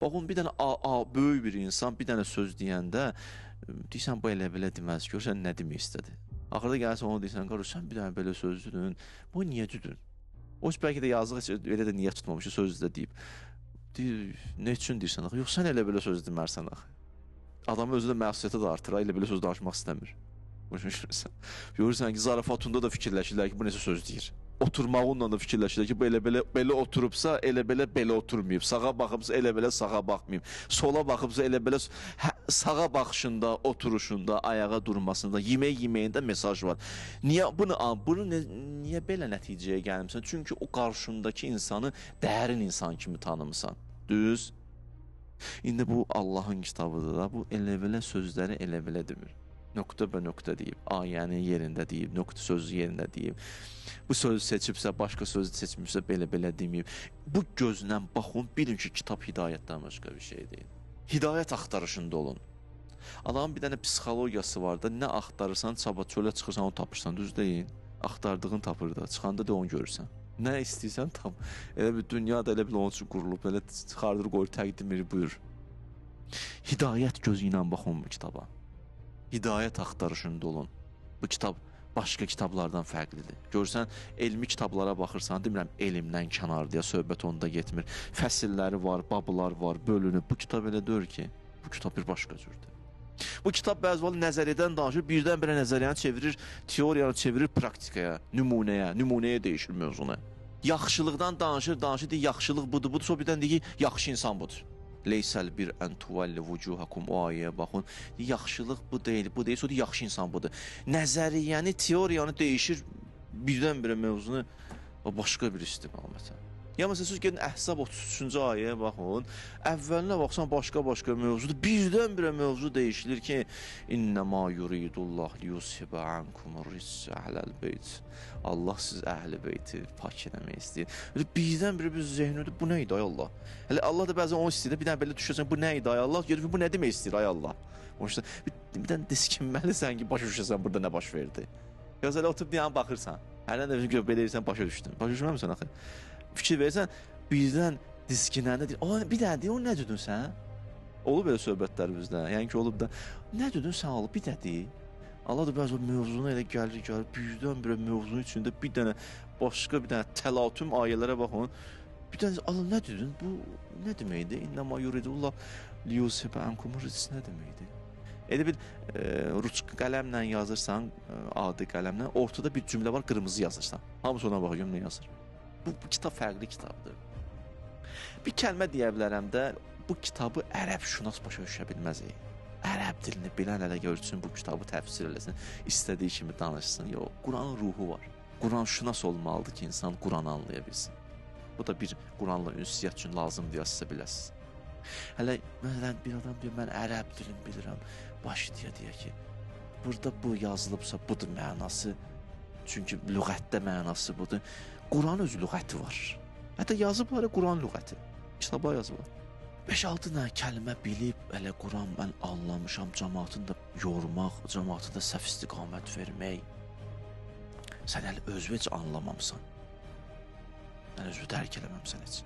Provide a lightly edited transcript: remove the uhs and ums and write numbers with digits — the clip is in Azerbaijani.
Baxın, bir dənə böyük bir insan bir dənə söz deyəndə, deyirsən, bu elə belə deməz, görsən nə demək istədi. Axırda gəlirsən ona deyirsən, qardaş, sən bir dənə belə söz dedin, bu niyə dedin? O bəlkə də yazıq heç elə də niyə tutmamış, sözü də deyib. Deyir, nə üçün deyirsən axı? Yox, sən elə belə söz demərsən axı. Adamın özü də məsuliyyəti də artır, elə belə söz danışmaq istəmir. Görürsən ki, zarafatında da fikirləşirlər ki, bu necə söz deyir. Oturmağınla da fikirləşirlər ki, bu elə belə oturubsa, elə belə oturmayıb. Sağa baxıbsa, elə belə sağa baxmayıb. Sola baxıbsa, elə belə sağa baxışında, oturuşunda, ayağa durmasında, yeməyində mesaj var. Bunu niyə belə nəticəyə gəlmirsən? Çünki o qarşındakı insanı dərin insan kimi tanımısan. Düz? İndi bu Allahın kitabıdır da, bu elə belə sözləri elə belə demir. Nöqtə bə nöqtə deyib, ayənin yerində deyib, nöqtə sözü yerində deyib. Bu sözü seçibsə, başqa sözü seçmişsə, belə deməyib. Bu gözlə baxın, bilin ki, kitab hidayətdən başqa bir şey deyil. Hidayət axtarışında olun. Adamın bir dənə psixologiyası var da, nə axtarırsan, çölə çıxırsan, onu tapırsan, düz deyil. Axtardığın tapır da, çıxanda da onu görürsən. Nə istəyirsən tam. Elə bir dünyada elə bir onun üçün qurulub, elə çıxardır, qoyur, təqdim edir, buyur. Hidayət gözü ilə baxın bu kitaba. Hidayət axtarışında olun. Bu kitab başqa kitablardan fərqlidir. Görsən, elmi kitablara baxırsan, demirəm, elmdən kənardıya, söhbət onda getmir. Fəsilləri var, bablar var, bölünüb. Bu kitab elə deyir ki, bu kitab bir başqa cürdür. Bu kitab bəzi vaxt nəzəriyyədən danışır, birdən-birə nəzəriyyəni çevirir, teoriyanı çevirir praktikaya, nümunəyə değişir mövzunu. Yaxşılıqdan danışır, deyir, yaxşılıq budur, sonra birdən deyir, yaxşı insan budur. Leysəl bir ən tuvalli vucuhakum, o ayəyə baxın. Yaxşılıq bu deyil, sonra yaxşı insan budur. Nəzəriyyəni, teoriyanı değişir, birdən-birə mövzunu başqa bir istiqamətə. Ya məsələn, siz gedin Əhzab 33-cü ayəyə baxın, əvvəlinə baxsan başqa mövzudur, birdən-birə mövzu değişilir ki, İnnəmā yuridullah liyusibə ankumur rissə əhləl beyt. Allah siz əhli beyti pak eləmək istəyir. Birdən-birə bir zehnidir, bu nə idi ay Allah? Hələ Allah da bəzən onu istəyir, bir dənə belə düşürsən, bu nə idi ay Allah? Görür, bu nə demək istəyir ay Allah? Bir dənə diskinməlisən ki, başa düşəsən burada nə baş verdi. Yoxsa elə oturub bir yana baxırsan, hərdən də belə deyirsən, başa düşdün. Başa düşməmisən axı? Fikir verirsən, birdən diskinəndə deyir, bir dənə deyir, o nə dedin sən? Olub belə söhbətlər bizdə, yəni ki, olub da, nə dedin sən olub, bir dənə deyir. Allah da bəzi mövzuna elə gəlir, birdən-birə mövzunun içində bir dənə başqa bir dənə təlatüm ayələrə baxın. Bir dənə, Allah nə dedin, bu nə deməkdir? İnnəmə yuridullah liyusibə ankumur ris nə deməkdir? Elə bir ruçka qələmlə yazırsan, adi qələmlə, ortada bir cümlə var, qırmızı yazırsan. Hamısı ona baxıyorum, nə yazır? Bu kitab fərqli kitabdır. Bir kəlmə deyə bilərəm də, bu kitabı ərəbşünas başa düşə bilməz. Ərəb dilini bilən ələ görsün, bu kitabı təfsir eləsin, istədiyi kimi danışsın. Yox, Quranın ruhu var. Quranşünas olmalıdır ki, insan Quranı anlaya bilsin. Bu da bir Quranla ünsiyyət üçün lazımdır, sizə biləsiniz. Hələ, məsələn, bir adam deyir, mən ərəb dilini bilirəm, deyək ki, burada bu yazılıbsa, budur mənası. Çünki lüğətdə mənası budur. Quran öz lüğəti var. Hətta yazıblar Quran lüğəti. Kitaba yazıblar. 5-6 dənə kəlmə bilib, elə Quran mən anlamışam, cəmaatını da yormaq, cəmaatı da səhv istiqamət vermək. Sən hələ özü heç anlamamsan. Mən özü dərk eləməmsən heç.